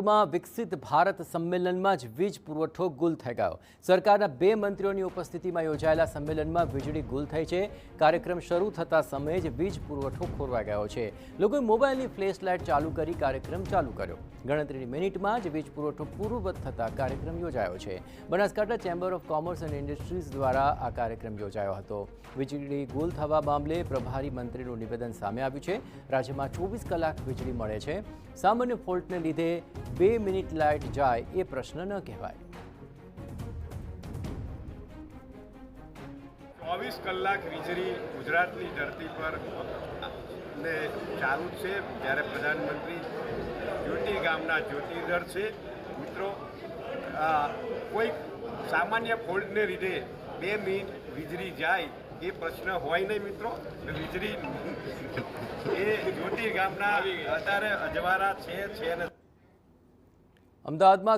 બેંગલુરુમાં વિકસિત ભારત સંમેલનમાં જ વીજ પુરવઠો ગુલ થઈ ગયો। સરકારના 2 મંત્રીઓની ઉપસ્થિતિમાં યોજાયેલા સંમેલનમાં વીજળી ગુલ થઈ છે। કાર્યક્રમ શરૂ થતા સમયે જ વીજ પુરવઠો ખોરવાઈ ગયો છે। લોકોએ મોબાઈલની ફ્લેશ લાઇટ ચાલુ કરી કાર્યક્રમ ચાલુ કર્યો। ગણતરીની મિનિટમાં જ વીજ પુરવઠો પૂર્વવત થતા કાર્યક્રમ યોજાયો છે। Banaskantha chamber of commerce and industries દ્વારા આ કાર્યક્રમ યોજાયો હતો। વીજળી ગુલ થવા મામલે પ્રભારી મંત્રીનું નિવેદન સામે આવ્યું છે। રાજ્યમાં 24 કલાક વીજળી મળે છે। સામાન્ય ફોલ્ટને લીધે 2 મિનિટ લાઇટ જાય એ પ્રશ્ન ન કહેવાય। 24 કલાક વીજળી ગુજરાતની ધરતી પર ને ચાલુ છે, જ્યારે પ્રધાનમંત્રી જ્યોતિ ગામના જ્યોતિર્ધર છે। મિત્રો, કોઈ સામાન્ય ફોલ્ટને લીધે 2 મિનિટ વીજળી જાય એ પ્રશ્ન હોય નહીં। મિત્રો, વીજળી એ જ્યોતિ ગામના અત્યારે અજવાળા છે ને। અમદાવાદમાં